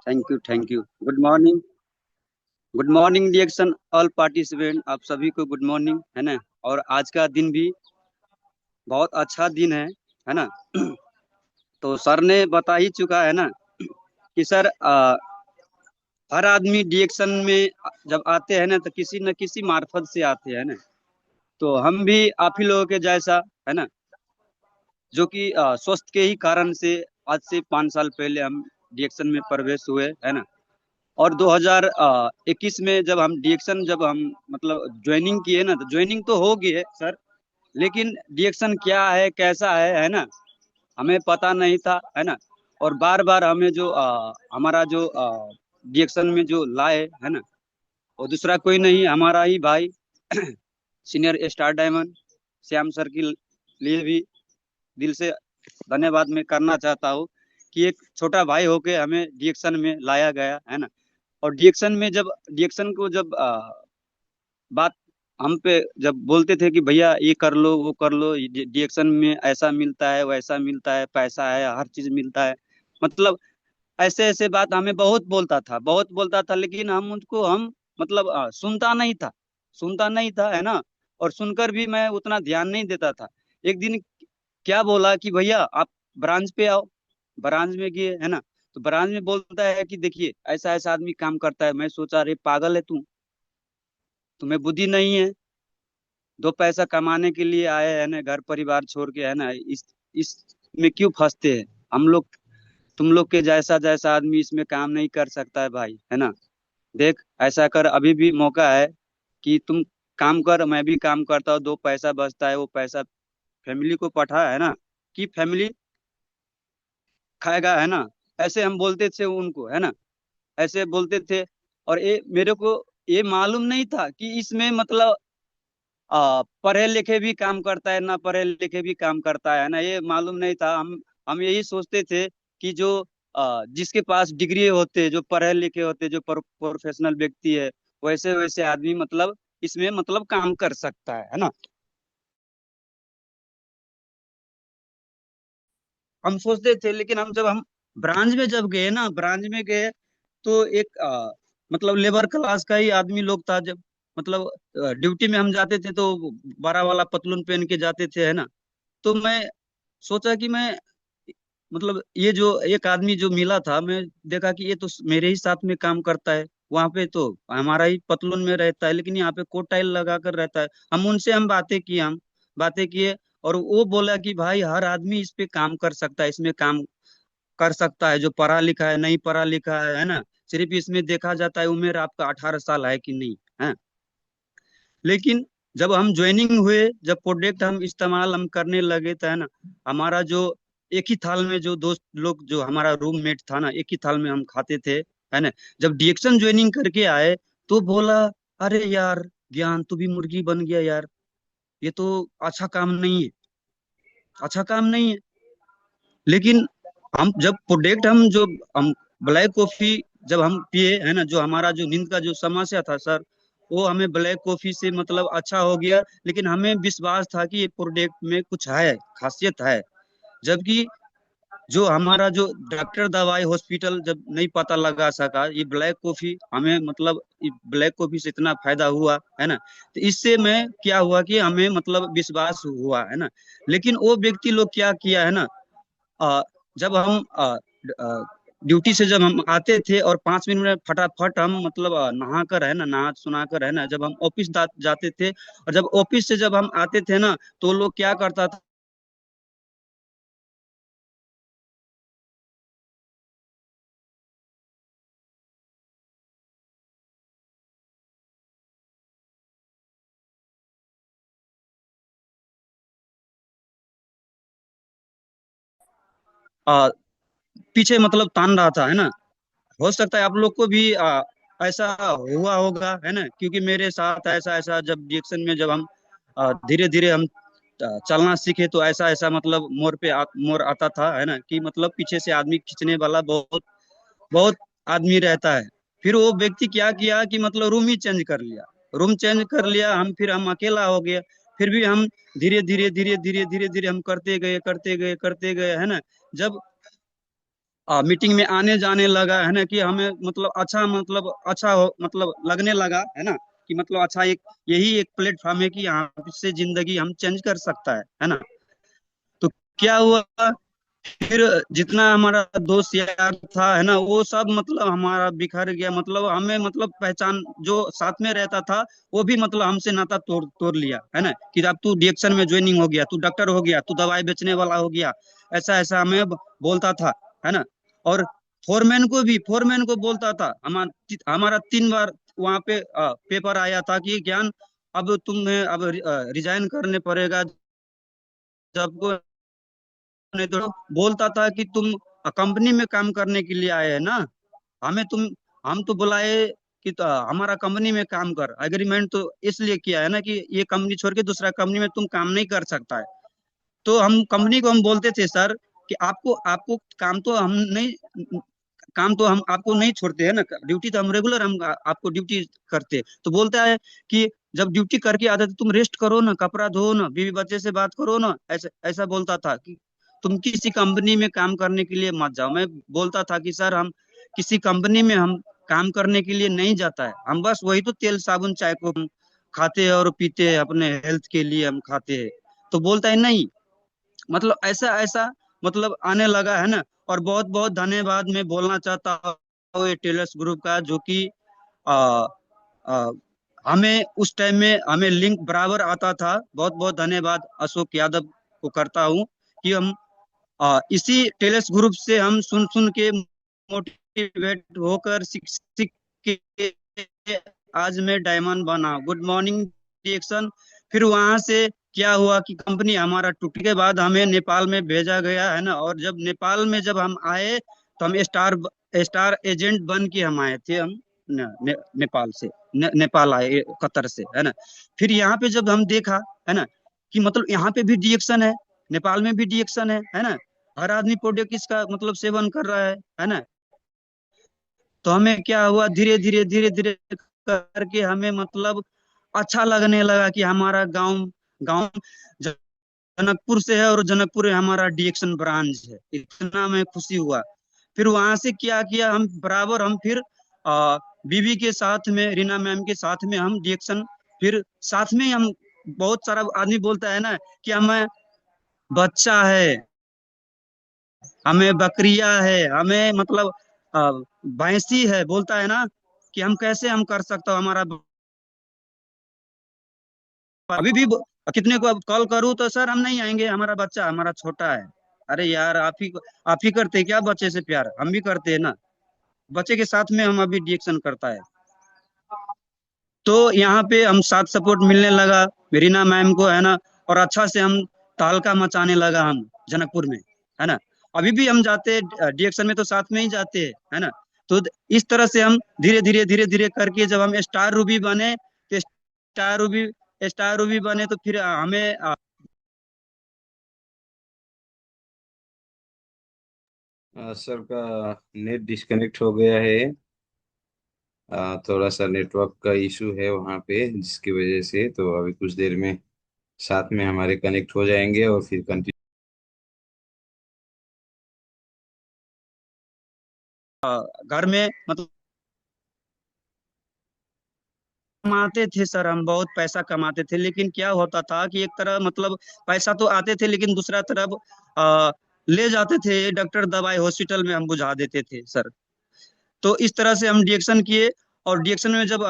Thank you, thank you. Good morning. Good morning डिएक्शन all participant, आप सभी को गुड मॉर्निंग, है ना। और आज का दिन भी बहुत अच्छा दिन है ना। तो सर ने बता ही चुका है ना कि सर हर आदमी डिएक्शन में जब आते हैं ना तो किसी न किसी मार्फत से आते हैं ना। तो हम भी आप ही लोगों के जैसा, है ना, जो कि स्वस्थ के ही कारण से आज से 5 साल पहले हम डिएक्शन में प्रवेश हुए, है ना। और 2021 में जब हम डिएक्शन जब हम मतलब ज्वाइनिंग किए ना, तो ज्वाइनिंग तो हो गई है सर, लेकिन डिएक्शन क्या है कैसा है ना, हमें पता नहीं था, है ना। और बार बार हमें जो हमारा जो डिएक्शन में जो लाए, है ना, वो दूसरा कोई नहीं, हमारा ही भाई senior star diamond Shyam sir के लिए भी दिल से धन्यवाद मैं करना चाहता हूँ कि एक छोटा भाई होके हमें डिएक्शन में लाया गया, है ना। और डिएक्शन में जब डिएक्शन को जब बात हम पे जब बोलते थे कि भैया ये कर लो वो कर लो, डिएक्शन में ऐसा मिलता है वैसा मिलता है, पैसा है, हर चीज मिलता है, मतलब ऐसे ऐसे बात हमें बहुत बोलता था, लेकिन हम उनको हम मतलब सुनता नहीं था, है ना। और सुनकर भी मैं उतना ध्यान नहीं देता था। एक दिन क्या बोला कि भैया आप ब्रांच पे आओ। ब्रांच में गए, है ना। तो ब्रांच में बोलता है कि देखिए ऐसा ऐसा आदमी काम करता है। मैं सोचा अरे पागल है तू, तुम्हें बुद्धि नहीं है। 2 पैसा कमाने के लिए आए, है ना, घर परिवार छोड़ के, है ना, इस में क्यों फंसते हैं हम लोग। तुम लोग के जैसा जैसा आदमी इसमें काम नहीं कर सकता है भाई, है ना। देख ऐसा कर, अभी भी मौका है कि तुम काम कर, मैं भी काम करता हूँ, 2 पैसा बचता है, वो पैसा फैमिली को पठा, है ना, कि फैमिली खाएगा, है ना। ऐसे हम बोलते थे उनको, है ना, ऐसे बोलते थे। और ये मेरे को ये मालूम नहीं था कि इसमें मतलब पढ़े लिखे भी काम करता है ना पढ़े लिखे भी काम करता है ना, ये मालूम नहीं था। हम यही सोचते थे कि जो जिसके पास डिग्री होते, जो पढ़े लिखे होते, जो प्रोफेशनल व्यक्ति है, वैसे वैसे आदमी मतलब इसमें मतलब काम कर सकता है ना। हम सोचते थे, लेकिन हम जब हम ब्रांच में जब गए ना, ब्रांच में गए तो एक मतलब लेबर क्लास का ही आदमी लोग था। जब मतलब ड्यूटी में हम जाते थे तो बड़ा वाला पतलून पहन के जाते थे, है ना। तो मैं सोचा कि मैं मतलब ये जो एक आदमी जो मिला था, मैं देखा कि ये तो मेरे ही साथ में काम करता है। वहां पे तो हमारा ही पतलून में रहता है, लेकिन यहाँ पे कोट टाइल लगा कर रहता है। हम बातें किए। और वो बोला कि भाई हर आदमी इस पे काम कर सकता है, इसमें काम कर सकता है, जो पढ़ा लिखा है नहीं पढ़ा लिखा है ना। सिर्फ इसमें देखा जाता है उम्र आपका 18 साल है कि नहीं है। लेकिन जब हम ज्वाइनिंग हुए, जब प्रोडक्ट हम इस्तेमाल हम करने लगे, तो है ना, हमारा जो एक ही थाल में जो दोस्त लोग जो हमारा रूममेट था ना, एक ही थाल में हम खाते थे, है ना। जब डिएक्शन ज्वाइनिंग करके आए तो बोला अरे यार ज्ञान तू भी मुर्गी बन गया यार, ये तो अच्छा काम नहीं है, अच्छा काम नहीं है। लेकिन हम जब प्रोडक्ट हम ब्लैक कॉफी जब हम पिए, है ना, जो हमारा जो नींद का जो समस्या था सर, वो हमें ब्लैक कॉफी से मतलब अच्छा हो गया। लेकिन हमें विश्वास था कि ये प्रोडक्ट में कुछ है, खासियत है। जबकि जो हमारा जो डॉक्टर दवाई हॉस्पिटल जब नहीं पता लगा सका, ये ब्लैक कॉफी हमें मतलब ब्लैक कॉफी से इतना फायदा हुआ, है ना। तो इससे मैं क्या हुआ कि हमें मतलब विश्वास हुआ, है ना। लेकिन वो व्यक्ति लोग क्या किया, है ना, अ, जब हम ड्यूटी से जब हम आते थे और 5 मिनट में फटाफट हम मतलब नहा कर, है ना, नहा सुना कर, है ना, जब हम ऑफिस जाते थे, और जब ऑफिस से जब हम आते थे ना, तो लोग क्या करता था। अ, पीछे मतलब तान रहा था, है ना। हो सकता है आप लोग को भी ऐसा हुआ होगा, है ना, क्योंकि मेरे साथ ऐसा ऐसा जब रिएक्शन में जब हम धीरे धीरे हम चलना सीखे, तो ऐसा ऐसा मतलब मोड़ आता था, है ना, कि मतलब पीछे से आदमी खींचने वाला बहुत बहुत आदमी रहता है। फिर वो व्यक्ति क्या किया कि मतलब रूम ही चेंज कर लिया, रूम चेंज कर लिया। हम अकेला हो गया। फिर भी हम धीरे धीरे हम करते गए, है ना। जब मीटिंग में आने जाने लगा, है ना, कि हमें मतलब अच्छा हो, मतलब लगने लगा, है ना, कि मतलब अच्छा एक यही एक प्लेटफॉर्म है कि यहाँ से जिंदगी हम चेंज कर सकता है ना। तो क्या हुआ, फिर जितना हमारा दोस्त यार था, है ना, वो सब मतलब हमारा बिखर गया, मतलब हमें मतलब पहचान जो साथ में रहता था वो भी मतलब हमसे नाता तोड़ तोड़ लिया, है ना, कि अब तू डीएक्शन में ज्वाइनिंग हो गया, तू डॉक्टर हो गया, तू दवाई बेचने वाला हो गया, ऐसा ऐसा हमें बोलता था, है ना। और फोरमैन को बोलता था, हमारा 3 बार वहां पे पेपर आया था कि ज्ञान अब तुम्हें अब रिजाइन करने पड़ेगा, जब नहीं तो बोलता था कि तुम कंपनी में काम करने के लिए आए हैं ना, हमें तुम हम तो बुलाए कि तो हमारा कंपनी में काम कर, एग्रीमेंट तो इसलिए किया है ना कि ये कंपनी छोड़ के दूसरा कंपनी में तुम काम नहीं कर सकता है। तो हम कंपनी को हम बोलते थे सर कि आपको आपको काम तो हम आपको नहीं छोड़ते हैं ना, ड्यूटी तो हम रेगुलर हम आपको ड्यूटी करते हैं। तो बोलता है कि जब ड्यूटी करके आते तो तुम रेस्ट करो ना, कपड़ा धो ना, बीवी बच्चे से बात करो ना, ऐसा ऐसा बोलता था कि तुम किसी कंपनी में काम करने के लिए मत जाओ। मैं बोलता था कि सर हम किसी कंपनी में हम काम करने के लिए नहीं जाता है, हम बस वही तो तेल साबुन चाय को हम खाते हैं और पीते हैं, अपने हेल्थ के लिए हम खाते हैं। तो बोलता है नहीं, मतलब ऐसा ऐसा मतलब आने लगा, है ना। और बहुत बहुत धन्यवाद मैं बोलना चाहता हूँ ये टेलर्स ग्रुप का, जो कि आ, आ, हमें उस टाइम में हमें लिंक बराबर आता था। बहुत बहुत धन्यवाद अशोक यादव को करता हूँ कि हम इसी टेलर्स ग्रुप से हम सुन सुन के मोटिवेट होकर सीख सीख के आज मैं डायमंड बना। गुड मॉर्निंग डिएक्शन। फिर वहां से क्या हुआ कि कंपनी हमारा टूटने के बाद हमें नेपाल में भेजा गया, है ना। और जब नेपाल में जब हम आए तो हम स्टार एजेंट बन के हम आए थे, हम नेपाल से नेपाल आए, कतर से, है ना। फिर यहाँ पे जब हम देखा, है ना, कि मतलब यहाँ पे भी डिएक्शन है, नेपाल में भी डिएक्शन है ना। हर आदमी प्रोडक्ट इसका मतलब सेवन कर रहा है ना। तो हमें क्या हुआ, धीरे धीरे करके हमें मतलब अच्छा लगने लगा कि हमारा गांव गांव जनकपुर से है और जनकपुर में हमारा डिएक्शन ब्रांच है, इतना मैं खुशी हुआ। फिर वहां से क्या किया, हम बराबर हम फिर बीबी के साथ में, रीना मैम के साथ में हम डिएक्शन फिर साथ में ही हम, बहुत सारा आदमी बोलता है ना कि हमें बच्चा है, हमें बकरिया है, हमें मतलब अ, भैंसी है, बोलता है ना कि हम कैसे हम कर सकते हो हमारा। अभी भी कितने को अब कॉल करूँ तो सर हम नहीं आएंगे, हमारा बच्चा हमारा छोटा है। अरे यार आप ही करते हैं क्या बच्चे से प्यार, हम भी करते हैं ना। बच्चे के साथ में हम अभी डिएक्शन करता है। तो यहाँ पे हम साथ सपोर्ट मिलने लगा रीना मैम को, है ना। और अच्छा से हम तहलका मचाने लगा हम जनकपुर में, है ना। अभी भी हम जाते डिएक्शन में तो साथ में ही जाते हैं, है ना। तो इस तरह से हम धीरे धीरे करके जब हम स्टार रूबी बने तो फिर हमें सर का नेट डिस्कनेक्ट हो गया है। थोड़ा सा नेटवर्क का इशू है वहाँ पे, जिसकी वजह से तो अभी कुछ देर में साथ में हमारे कनेक्ट हो जाएंगे और फिर कंटिन्यू। घर में मतलब कमाते थे सर, हम बहुत पैसा कमाते थे, लेकिन क्या होता था कि एक तरह मतलब पैसा तो आते थे लेकिन दूसरा तरफ आ, ले जाते थे डॉक्टर दवाई हॉस्पिटल में हम बुझा देते थे सर। तो इस तरह से हम डिएक्शन किए। और डिएक्शन में जब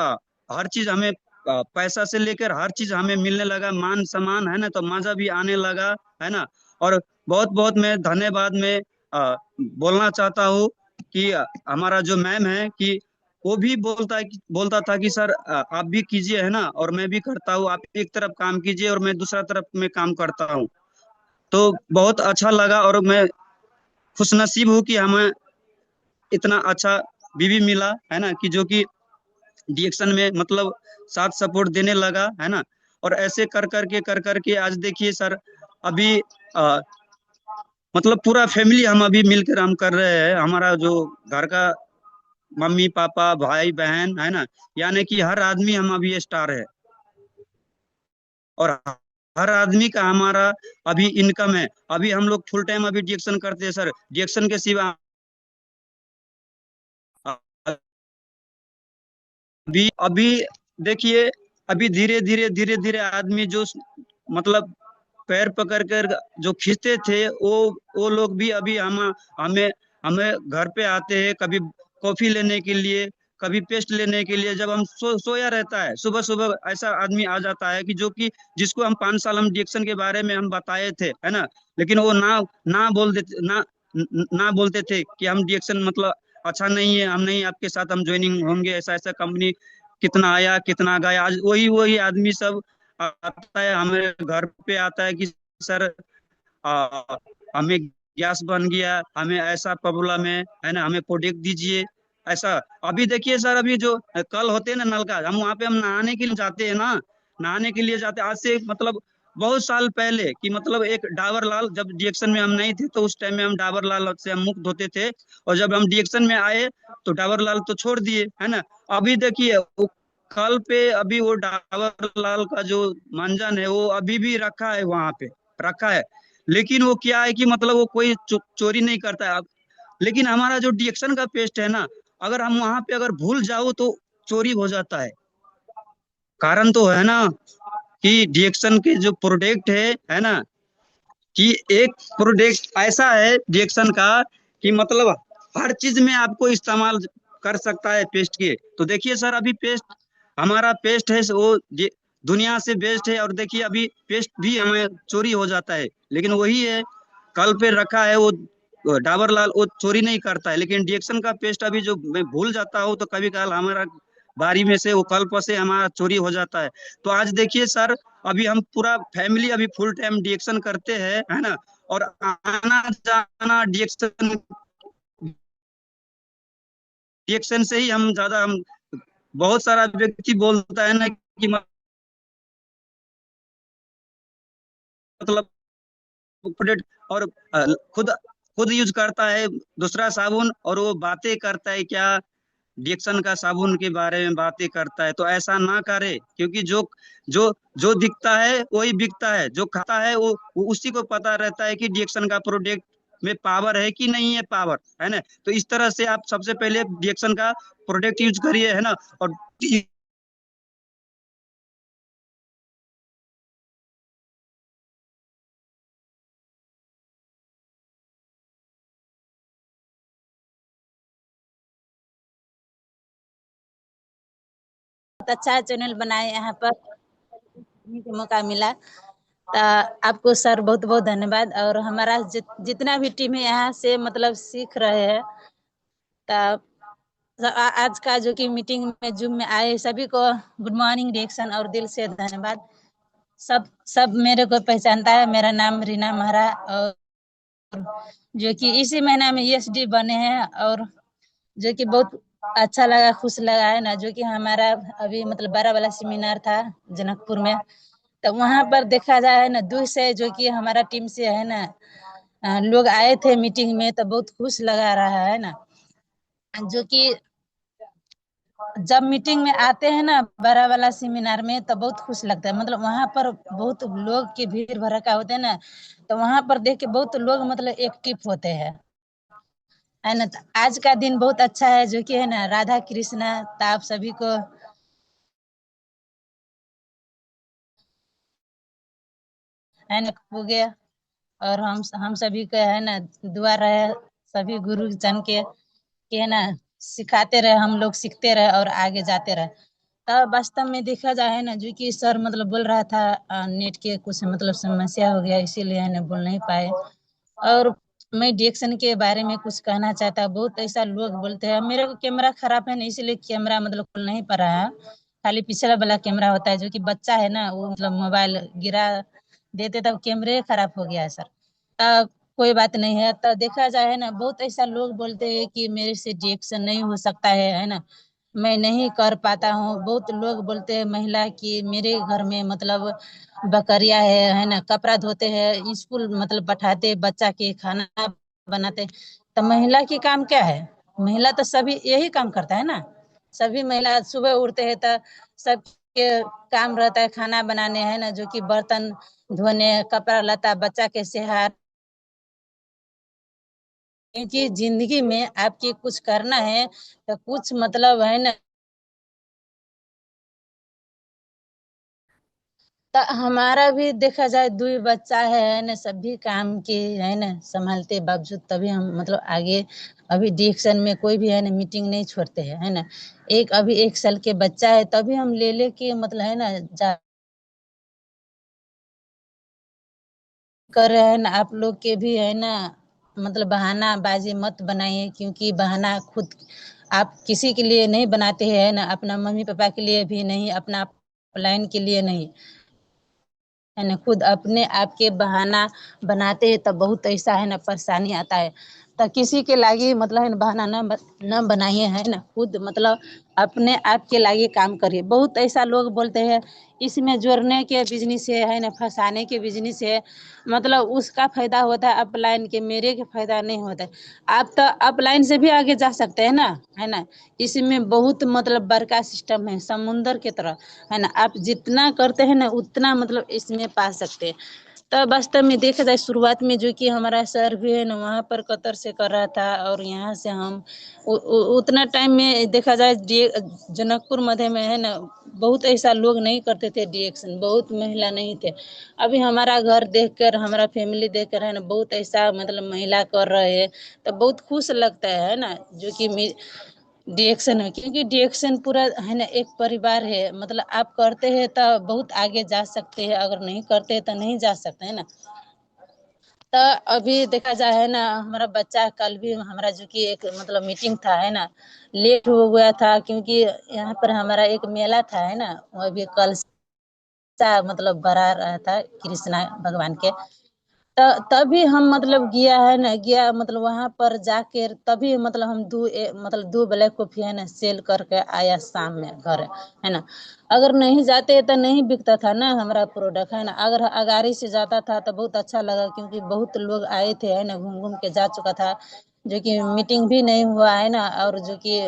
हर चीज हमें पैसा से लेकर हर चीज हमें मिलने लगा, मान सम्मान, है ना, तो मजा भी आने लगा, है ना। और बहुत बहुत मैं धन्यवाद में बोलना चाहता हूँ कि हमारा जो मैम है कि वो भी बोलता था कि सर आप भी कीजिए, है ना, और मैं भी करता हूँ, आप एक तरफ काम कीजिए और मैं दूसरा तरफ में काम करता हूँ। तो बहुत अच्छा लगा और मैं खुशनसीब हूँ कि हमें इतना अच्छा बीवी मिला, है ना, कि जो कि डिएक्शन में मतलब साथ सपोर्ट देने लगा, है ना। और ऐसे कर करके आज देखिए सर, अभी आ, मतलब पूरा फैमिली हम अभी मिलकर हम कर रहे हैं, हमारा जो घर का मम्मी पापा भाई बहन, है ना, यानी कि हर आदमी हम अभी स्टार है। और हर आदमी का हमारा अभी इनकम है। अभी हम लोग फुल टाइम अभी डिएक्शन करते हैं सर, डिएक्शन के सिवा अभी अभी देखिए, अभी धीरे धीरे आदमी जो मतलब पैर पकड़ कर जो खींचते थे, वो लोग भी अभी हमें हमें घर पे आते हैं, कभी कॉफी लेने के लिए, कभी पेस्ट लेने के लिए। जब हम सोया रहता है, सुबह सुबह ऐसा आदमी आ जाता है कि जो कि जिसको हम 5 साल हम डिएक्शन के बारे में हम बताए थे, है ना, लेकिन वो ना ना बोल देते ना बोलते थे कि हम डिएक्शन मतलब अच्छा नहीं है, हम नहीं आपके साथ हम ज्वाइनिंग होंगे, ऐसा ऐसा कंपनी कितना आया कितना गया। आज वही वही आदमी सब आता है, हमारे घर पे आता है कि सर आ, हमें गैस बन गया, हमें ऐसा प्रॉब्लम है ना, हमें प्रोडक्ट दीजिए। ऐसा अभी देखिए सर, अभी जो कल होते हैं ना नलका, हम वहाँ पे हम नहाने के लिए जाते हैं ना, नहाने के लिए जाते हैं। आज से मतलब बहुत साल पहले कि मतलब एक डाबर लाल, जब डिएक्शन में हम नहीं थे तो उस टाइम में हम डाबर लाल से हम मुक्त होते थे, और जब हम डिएक्शन में आए तो डाबर लाल तो छोड़ दिए, है ना। अभी देखिए वो कल पे अभी वो डाबर लाल का जो मंजन है वो अभी भी रखा है वहां पे, रखा है। लेकिन वो क्या है कि मतलब वो कोई चोरी नहीं करता है अब। लेकिन हमारा जो डिएक्शन का पेस्ट है ना, अगर हम वहां पे अगर भूल जाओ तो चोरी हो जाता है। कारण तो है ना कि डिएक्शन के जो प्रोडक्ट है ना, कि एक प्रोडक्ट ऐसा है डिएक्शन का कि मतलब हर चीज में आपको इस्तेमाल कर सकता है पेस्ट के। तो देखिए सर, अभी पेस्ट, हमारा पेस्ट है वो दुनिया से बेस्ट है। और देखिए अभी पेस्ट भी हमें चोरी हो जाता है, लेकिन वही है, कल पे रखा है वो डाबर लाल, वो चोरी नहीं करता है। लेकिन डिएक्शन का पेस्ट अभी जो मैं भूल जाता हूँ तो कभी कभार हमारा बारी में से वो कल्प से हमारा चोरी हो जाता है। तो आज देखिए सर, अभी हम पूरा फैमिली अभी फुल टाइम डिएक्शन करते हैं, है ना। और आना जाना डिएक्शन डिएक्शन से ही हम ज्यादा हम, बहुत सारा व्यक्ति बोलता है ना कि मतलब प्रोडक्ट और खुद खुद यूज करता है दूसरा साबुन, और वो बातें करता है क्या डिएक्शन का साबुन के बारे में बातें करता है। तो ऐसा ना करे, क्योंकि जो जो जो दिखता है वही बिकता है, जो खाता है वो उसी को पता रहता है कि डिएक्शन का प्रोडक्ट में पावर है कि नहीं है पावर, है ना। तो इस तरह से आप सबसे पहले डिएक्शन का प्रोडक्ट यूज करिए, है ना। और बहुत अच्छा चैनल बनाए यहाँ पर को मौका मिला। तो आपको सर बहुत बहुत धन्यवाद। और हमारा जितना भी टीम है यहाँ से मतलब सीख रहे हैं। तो आज का जो कि मीटिंग में जूम में आए सभी को गुड मॉर्निंग रिएक्शन और दिल से धन्यवाद। सब सब मेरे को पहचानता है, मेरा नाम रीना महरा, और जो कि इसी महीना में ESD बने हैं। और जो कि बहुत अच्छा लगा, खुश लगा है ना, जो कि हमारा अभी मतलब 12 वाला सेमिनार था जनकपुर में। तो वहां पर देखा जाए ना, दूर से जो कि हमारा टीम से है ना लोग आए थे मीटिंग में, तो बहुत खुश लगा रहा है ना। जो कि जब मीटिंग में आते हैं ना 12 वाला सेमिनार में, तो बहुत खुश लगता है। मतलब वहां पर बहुत लोग की भीड़ भड़का होते हैं ना, तो वहां पर देख के बहुत लोग मतलब एक्टिव होते हैं, है ना। तो आज का दिन बहुत अच्छा है, जो कि है ना राधा कृष्णा। तो आप सभी को है ना हो गया। और हम सभी को है ना दुआ रहे सभी गुरुजन के कि है ना सिखाते रहे, हम लोग सीखते रहे और आगे जाते रहे। तब वास्तव में देखा जाए ना, जो कि सर मतलब बोल रहा था नेट के कुछ मतलब समस्या हो गया, इसीलिए है ना बोल नहीं पाए। और मैं डिएक्शन के बारे में कुछ कहना चाहता हूँ। बहुत ऐसा लोग बोलते हैं मेरे को कैमरा खराब है ना, इसीलिए कैमरा मतलब खुल नहीं पा रहा है। खाली पिछला वाला कैमरा होता है, जो कि बच्चा है ना वो मतलब मोबाइल गिरा देते तब कैमरे खराब हो गया है सर। तब कोई बात नहीं है। तो देखा जाए है ना, बहुत ऐसा लोग बोलते हैं कि मेरे से डिएक्शन नहीं हो सकता है ना, मैं नहीं कर पाता हूँ। बहुत लोग बोलते हैं महिला की मेरे घर में मतलब बकरिया है ना, कपड़ा धोते हैं, स्कूल मतलब बैठाते, बच्चा के खाना बनाते। तो महिला की काम क्या है? महिला तो सभी यही काम करता है ना। सभी महिला सुबह उठते हैं तो सबके काम रहता है खाना बनाने, है ना, जो कि बर्तन धोने, कपड़ा लता, बच्चा के सेहत। क्योंकि जिंदगी में आपकी कुछ करना है तो कुछ मतलब है ना तो हमारा भी देखा जाए 2 बच्चा है ना, सभी काम के है ना संभालते बावजूद तभी हम मतलब आगे अभी डिएक्शन में कोई भी है ना मीटिंग नहीं छोड़ते हैं, है ना। एक अभी 1 साल के बच्चा है तभी हम ले के मतलब है ना जा कर रहे हैं ना। आप लोग के भी है ना मतलब बहानाबाजी मत बनाइए, क्योंकि बहाना खुद आप किसी के लिए नहीं बनाते हैं ना, अपना मम्मी पापा के लिए भी नहीं, अपना अपलाइन के लिए नहीं, है ना। खुद अपने आप के बहाना बनाते हैं तब बहुत ऐसा है ना परेशानी आता है। तो किसी के लागे मतलब है ना बहाना न बनाइए, है ना। खुद मतलब अपने आप के लागे काम करिए। बहुत ऐसा लोग बोलते हैं इसमें जोड़ने के बिजनेस है ना, फंसाने के बिजनेस है, मतलब उसका फायदा होता है अपलाइन के, मेरे के फायदा नहीं होता है। आप तो अपलाइन से भी आगे जा सकते हैं ना, है ना। इसमें बहुत मतलब बड़का सिस्टम है समुंदर की तरह, है ना। आप जितना करते हैं ना उतना मतलब इसमें पा सकते हैं। तो वास्तव में देखा जाए शुरुआत में जो कि हमारा सर भी है ना वहाँ पर कतर से कर रहा था, और यहाँ से हम उतना टाइम में देखा जाए जनकपुर मध्य में है ना बहुत ऐसा लोग नहीं करते थे डिएक्शन, बहुत महिला नहीं थे। अभी हमारा घर देखकर, हमारा फैमिली देखकर है ना बहुत ऐसा मतलब महिला कर रहे हैं, तो बहुत खुश लगता है ना। जो कि डिएक्शन है, क्योंकि डिएक्शन पूरा है ना एक परिवार है, मतलब आप करते हैं तो बहुत आगे जा सकते हैं, अगर नहीं करते हैं तो नहीं जा सकते, है ना। तो अभी देखा जाए है ना हमारा बच्चा कल भी हमारा जो कि एक मतलब मीटिंग था है ना, लेट हो गया था, क्योंकि यहाँ पर हमारा एक मेला था है ना, वो भी कल सा मतलब बड़ा रहा था कृष्णा भगवान के। तभी हम मतलब गया है ना, गया मतलब वहां पर जाके तभी मतलब हम मतलब 2 ब्लैक कॉफी है ना सेल करके आया शाम में घर, है ना। अगर नहीं जाते तो नहीं बिकता था ना हमारा प्रोडक्ट, है ना। अगर अगाड़ी से जाता था तो बहुत अच्छा लगा, क्योंकि बहुत लोग आए थे है ना, घूम घूम के जा चुका था, जो कि मीटिंग भी नहीं हुआ है ना, और जो कि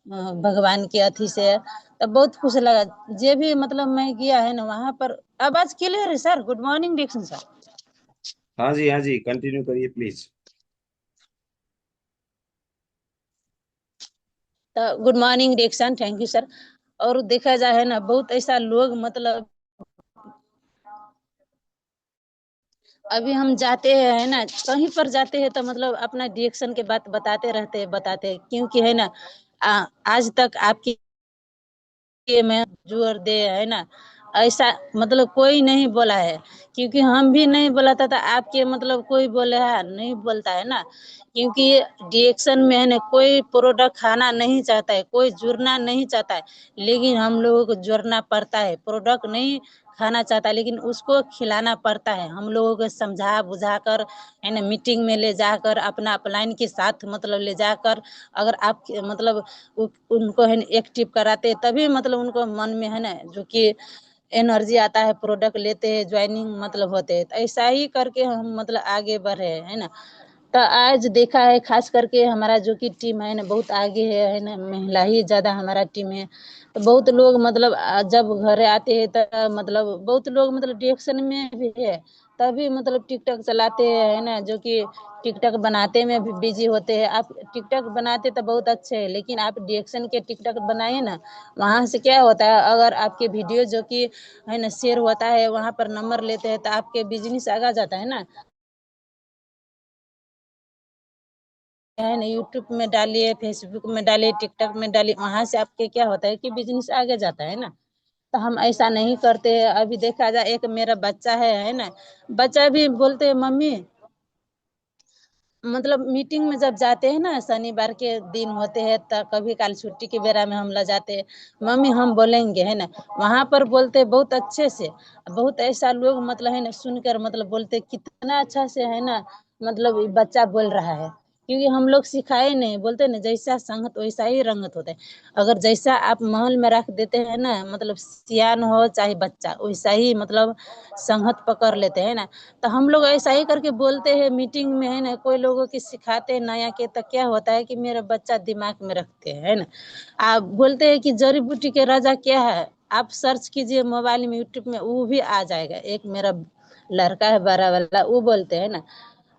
भगवान के अथी से तो बहुत खुश लगा। जे भी मतलब मैं गया है ना वहां पर। आवाज क्लियर है सर? गुड मॉर्निंग डिक्शन सर। हाँ जी, कंटिन्यू करिए प्लीज। तो गुड मॉर्निंग डिक्शन, थैंक यू सर। और देखा जाए है ना बहुत ऐसा लोग मतलब अभी हम जाते हैं है ना, कहीं पर जाते हैं तो मतलब अपना डिएक्शन के बात बताते हैं, क्योंकि है ना आज तक आपकी में जोर दे, है ना। ऐसा मतलब कोई नहीं बोला है, क्योंकि हम भी नहीं बोला था, आपके मतलब कोई बोले है नहीं बोलता है ना। क्योंकि डिएक्शन में है ना कोई प्रोडक्ट खाना नहीं चाहता है, कोई जुड़ना नहीं चाहता है, लेकिन हम लोगों को जोड़ना पड़ता है। प्रोडक्ट नहीं खाना चाहता लेकिन उसको खिलाना पड़ता है, हम लोगों को समझा बुझा कर है ना, मीटिंग में ले जाकर अपना अपलाइन के साथ मतलब ले जाकर, अगर आप मतलब उनको है एक्टिव कराते तभी मतलब उनको मन में है ना जो कि एनर्जी आता है, प्रोडक्ट लेते हैं, ज्वाइनिंग मतलब होते हैं। तो ऐसा ही करके हम मतलब आगे बढ़े है ना। तो आज देखा है खास करके हमारा जो कि टीम है ना बहुत आगे है ना, महिला ही ज्यादा हमारा टीम है। तो बहुत लोग मतलब जब घर आते हैं तो मतलब बहुत लोग मतलब डिएक्शन में भी है, तभी मतलब टिकटॉक चलाते हैं है ना, जो कि टिकटॉक बनाते में भी बिजी होते हैं। आप टिकटॉक बनाते तो बहुत अच्छे है, लेकिन आप डिएक्शन के टिकटॉक बनाए ना, वहां से क्या होता है, अगर आपके वीडियो जो कि है ना शेयर होता है, वहां पर नंबर लेते हैं तो आपके बिजनेस आगे जाता है ना। है ना यूट्यूब में डालिए, फेसबुक में डालिए, टिकटॉक में डालिए, वहां से आपके क्या होता है कि बिजनेस आगे जाता है ना। तो हम ऐसा नहीं करते हैं। अभी देखा जाए एक मेरा बच्चा है ना, बच्चा भी बोलते हैं मम्मी, मतलब मीटिंग में जब जाते हैं ना शनिवार के दिन होते हैं तो कभी काल छुट्टी के बेरा में हम ला जाते हैं, मम्मी हम बोलेंगे, है ना। वहां पर बोलते बहुत अच्छे से, बहुत ऐसा लोग मतलब है ना सुनकर मतलब बोलते कितना अच्छा से है ना, मतलब ये बच्चा बोल रहा है, क्योंकि हम लोग सिखाए नहीं, बोलते ना जैसा संगत वैसा ही रंगत होता है। अगर जैसा आप माहौल में रख देते हैं ना, मतलब सियान हो चाहे बच्चा, वैसा ही मतलब संगत पकड़ लेते हैं ना। तो हम लोग ऐसा ही करके बोलते हैं मीटिंग में, है ना। कोई लोगों की सिखाते हैं नया के तो क्या होता है कि मेरा बच्चा दिमाग में रखते हैं, है ना। आप बोलते हैं कि जड़ी बूटी के राजा क्या है, आप सर्च कीजिए मोबाइल में यूट्यूब में, वो भी आ जाएगा। एक मेरा लड़का है बड़ा वाला, वो बोलते हैं ना,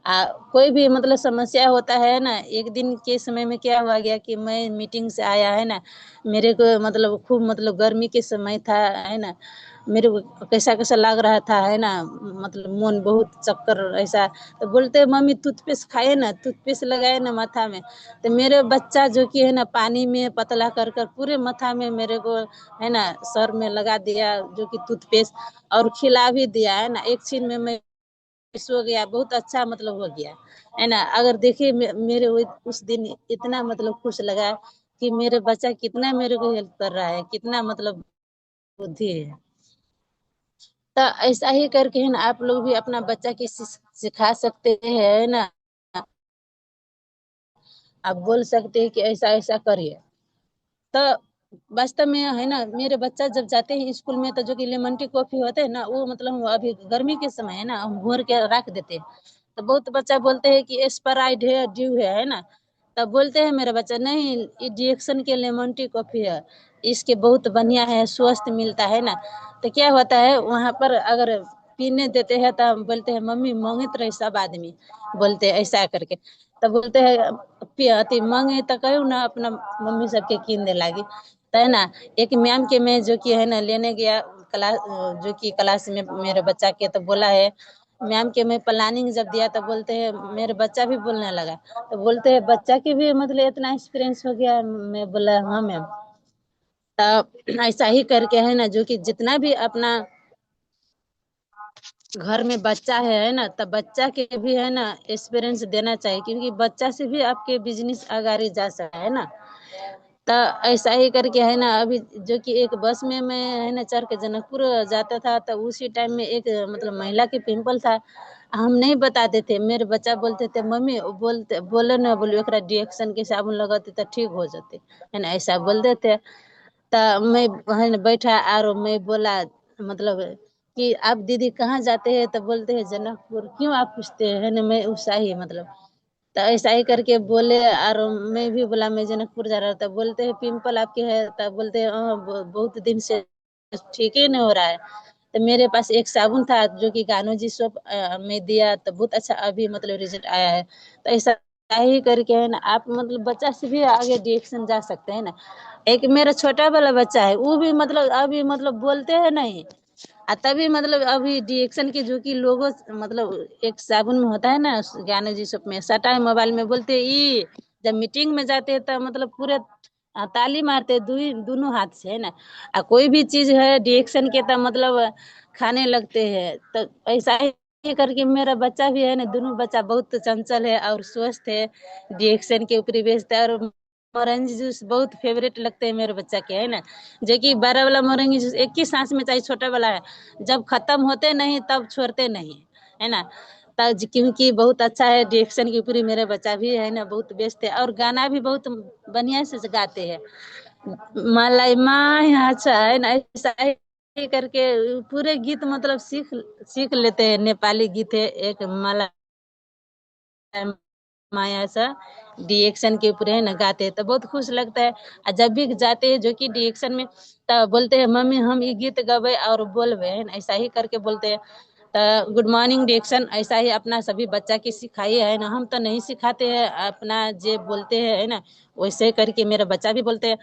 कोई भी मतलब समस्या होता है ना, एक दिन के समय में क्या हुआ गया कि मैं मीटिंग से आया है ना, मेरे को मतलब खूब मतलब गर्मी के समय था है ना, मेरे को कैसा कैसा लग रहा था है ना, मतलब मन बहुत चक्कर ऐसा। तो बोलते मम्मी टूथपेस्ट खाए ना, टूथपेस्ट लगाए ना माथा में। तो मेरे बच्चा जो कि है ना पानी में पतला कर कर पूरे माथा में मेरे को है ना सर में लगा दिया जो कि टूथपेस्ट, और खिला भी दिया है ना। एक छीन में मैं हो गया, बहुत अच्छा मतलब हो गया है ना। अगर देखिए मेरे उस दिन इतना मतलब खुश लगा कि मेरे बच्चा कितना मेरे को हेल्प कर रहा है, कितना मतलब बुद्धि है। तो ऐसा ही करके है ना आप लोग भी अपना बच्चा की सिखा सकते हैं ना, आप बोल सकते हैं कि ऐसा ऐसा करिए। तो वास्तव में है ना, मेरे बच्चा जब जाते हैं स्कूल में तो जो कि लेमन टी कॉफी होते हैं ना, वो मतलब अभी गर्मी के समय है ना हम घोर के रख देते हैं। तो बहुत बच्चा बोलते हैं कि स्प्राइट है, ड्यू है ना। तब बोलते हैं मेरे बच्चा नहीं, ये डिएक्शन के लेमन टी कॉफी है, इसके बहुत बढ़िया है, स्वस्थ मिलता है ना। तो क्या होता है वहां पर अगर पीने देते हैं तो हम बोलते हैं मम्मी मांगत रहे सब आदमी, बोलते हैं ऐसा करके। तो बोलते हैं अति मांगे तो कहू ना अपना मम्मी सबके कीन दे लागी। तो है ना, एक मैम के मैं जो कि है ना लेने गया क्लास, जो कि क्लास में मेरे बच्चा के, तो बोला है मैम के मैं प्लानिंग जब दिया तो बोलते हैं मेरे बच्चा भी बोलने लगा। तो बोलते हैं बच्चा के भी मतलब इतना एक्सपीरियंस हो गया। मैं बोला हाँ मैम। तो ऐसा ही करके है ना जो कि जितना भी अपना घर में बच्चा है ना, तब बच्चा के भी है ना एक्सपीरियंस देना चाहिए, क्योंकि बच्चा से भी आपके बिजनेस आगे जा सकता है ना। तो ऐसा ही करके है ना अभी जो कि एक बस में मैं है ना चढ़ के जनकपुर जाता था, तो उसी टाइम में एक मतलब महिला के पिंपल था। हम नहीं बताते थे, मेरे बच्चा बोलते थे मम्मी बोलते बोले ना बोले एकरा डिएक्शन के साबुन लगाते तो ठीक हो जाते है ना, ऐसा बोल देते। तो मैं है ना बैठा और मैं बोला मतलब कि आप दीदी कहाँ जाते हैं, तो बोलते हैं जनकपुर। क्यों आप पूछते हैं, है ना मैं उत्साही मतलब। तो ऐसा ही करके बोले और मैं भी बोला मैं जनकपुर जा रहा था। बोलते हैं पिंपल आपके है, तब बोलते हैं बहुत दिन से ठीक ही नहीं हो रहा है। तो मेरे पास एक साबुन था जो कि गानो जी सोप में दिया, तो बहुत अच्छा अभी मतलब रिजल्ट आया है। तो ऐसा ही करके है ना आप मतलब बच्चा से भी आगे डिएक्शन जा सकते हैं ना। एक मेरा छोटा वाला बच्चा है, वो भी मतलब अभी मतलब बोलते हैं नहीं, तभी मतलब अभी डिएक्शन के जो कि लोगो मतलब एक साबुन में होता है ना ज्ञान जी सब में सटा है मोबाइल में, बोलते ई जब मीटिंग में जाते हैं तो मतलब पूरे ताली मारते दोनों हाथ से है ना। कोई भी चीज है डिएक्शन के तो मतलब खाने लगते हैं। तो ऐसा ही करके मेरा बच्चा भी है ना, दोनों बच्चा बहुत चंचल है और स्वस्थ है, डिएक्शन के ऊपर बेचता है। और ऑरेंज जूस बहुत फेवरेट लगते हैं मेरे बच्चा के है ना, जो कि बड़ा वाला मोरंगी जूस एक ही सांस में चाहिए, छोटा वाला है जब खत्म होते नहीं तब छोड़ते नहीं है ना। तब क्योंकि बहुत अच्छा है डिएक्शन के ऊपर मेरे बच्चा भी है ना बहुत बेस्ट है, और गाना भी बहुत बढ़िया से गाते हैं। मलाई माया अच्छा है ना, ऐसा ही करके पूरे गीत मतलब सीख सीख लेते हैं। नेपाली गीत है एक मलाई माया सा डिएक्शन के ऊपर है ना गाते हैं, तो बहुत खुश लगता है। और जब भी जाते हैं जो कि डिएक्शन में, तो बोलते हैं मम्मी हम ये गीत गवे और बोलवे है ना, ऐसा ही करके बोलते हैं। तो गुड मॉर्निंग डिएक्शन ऐसा ही अपना सभी बच्चा की सिखाइए है ना, हम तो नहीं सिखाते हैं, अपना जे बोलते हैं है ना वैसे करके मेरा बच्चा भी बोलते हैं।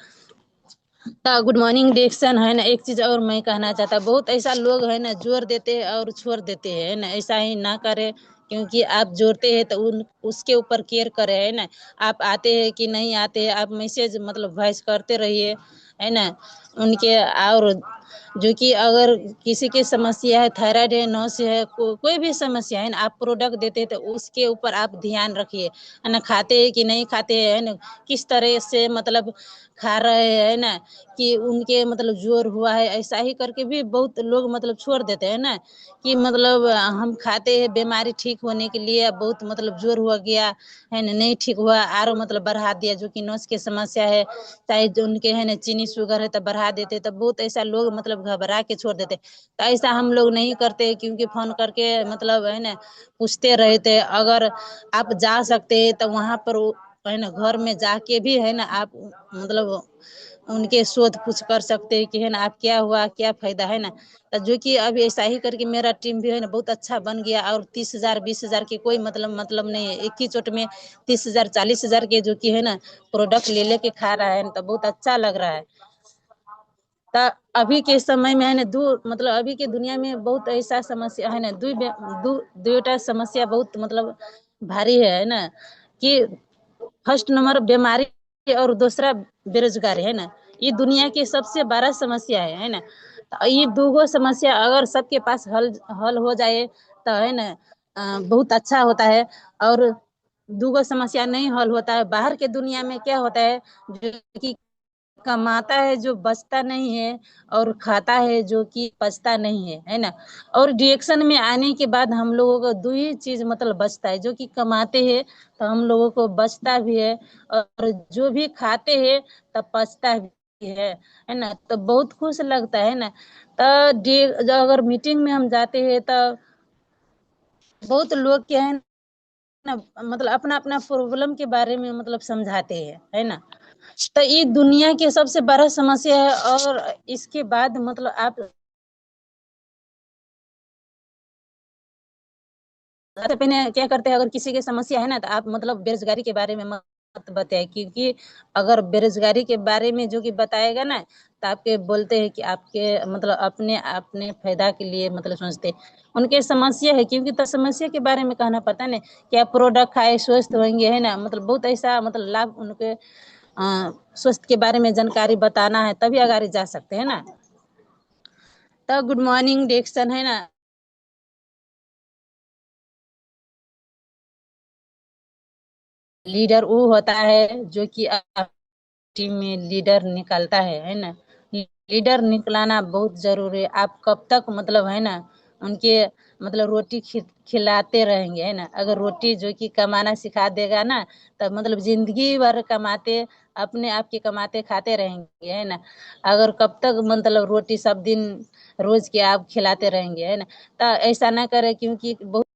तो गुड मॉर्निंग डिएक्शन है ना। एक चीज और मैं कहना चाहता, बहुत ऐसा लोग है ना जोर देते हैं और छोड़ देते हैं है ना, ऐसा ही ना करे। क्योंकि आप जोड़ते हैं तो उसके ऊपर केयर करे है ना। आप आते हैं कि नहीं आते हैं, आप मैसेज मतलब वॉइस करते रहिए है ना उनके। और जो कि अगर किसी की समस्या है, थायराइड है, नस है, कोई भी समस्या है ना, आप प्रोडक्ट देते हैं तो उसके ऊपर आप ध्यान रखिए है ना। खाते हैं कि नहीं खाते हैं ना, किस तरह से मतलब खा रहे हैं ना, कि उनके मतलब जोर हुआ है, ऐसा ही करके भी बहुत लोग मतलब छोड़ देते हैं ना। कि मतलब हम खाते हैं बीमारी ठीक होने के लिए, बहुत मतलब जोर हुआ गया है ना, नहीं ठीक हुआ और मतलब बढ़ा दिया, जो कि नस की समस्या है, चाहे जो उनके है ना चीनी शुगर है तो बढ़ा देते। तो बहुत ऐसा लोग मतलब घबरा के छोड़ देते। तो ऐसा हम लोग नहीं करते, क्योंकि फोन करके मतलब है ना पूछते रहते। अगर आप जा सकते हैं तो वहां पर है ना घर में जाके भी है ना आप मतलब उनके शोध पूछ कर सकते हैं कि है ना आप क्या हुआ क्या फायदा है ना। तो जो कि अब ऐसा ही करके मेरा टीम भी है ना बहुत अच्छा बन गया और 30,000 20,000 के कोई मतलब नहीं है। एक ही चोट में 30,000 40,000 के जो कि है ना प्रोडक्ट ले लेके खा रहा है ना, तो बहुत अच्छा लग रहा है। तो अभी के समय में है ना मतलब अभी के दुनिया में बहुत ऐसा समस्या है ना दुटा समस्या बहुत मतलब भारी है ना कि फर्स्ट नंबर बीमारी और दूसरा बेरोजगारी है ना। ये दुनिया की सबसे बड़ा समस्या है ना। तो ये दो समस्या अगर सबके पास हल हो जाए तो है ना बहुत अच्छा होता है। और दूगो समस्या नहीं हल होता है। बाहर के दुनिया में क्या होता है जो कि कमाता है जो बचता नहीं है और खाता है जो कि पचता नहीं है ना। और डिएक्शन में आने के बाद हम लोगों को दो ही चीज मतलब बचता है, जो कि कमाते हैं तो हम लोगों को बचता भी है और जो भी खाते हैं तो पचता भी है ना। तो बहुत खुश लगता है ना। तो अगर मीटिंग में हम जाते हैं तो बहुत लोग क्या है ना मतलब अपना अपना प्रॉब्लम के बारे में मतलब समझाते हैं है ना। तो ये दुनिया की सबसे बड़ा समस्या है। और इसके बाद मतलब आप तो पहले क्या करते हैं, अगर किसी की समस्या है ना तो आप मतलब बेरोजगारी के बारे में मत बताए, क्योंकि अगर बेरोजगारी के बारे में जो कि बताएगा ना तो आपके बोलते हैं कि आपके मतलब अपने अपने फायदा के लिए मतलब सोचते उनके समस्या है, क्योंकि तो समस्या के बारे में कहना पड़ता है ना कि आप प्रोडक्ट खाए स्वस्थ होंगे है ना। मतलब बहुत ऐसा मतलब लाभ उनके स्वास्थ्य के बारे में जानकारी बताना है तभी आगे जा सकते हैं ना। तो गुड मॉर्निंग डिएक्शन है ना लीडर वो होता है जो कि टीम में लीडर निकलता है ना। लीडर निकलाना बहुत जरूरी है। आप कब तक मतलब है ना उनके मतलब रोटी खिलाते रहेंगे है ना। अगर रोटी जो कि कमाना सिखा देगा ना तब मतलब जिंदगी भर कमाते अपने आप के कमाते खाते रहेंगे है ना। अगर कब तक मतलब रोटी सब दिन रोज के आप खिलाते रहेंगे है ना। तो ऐसा ना करे, क्योंकि बहुत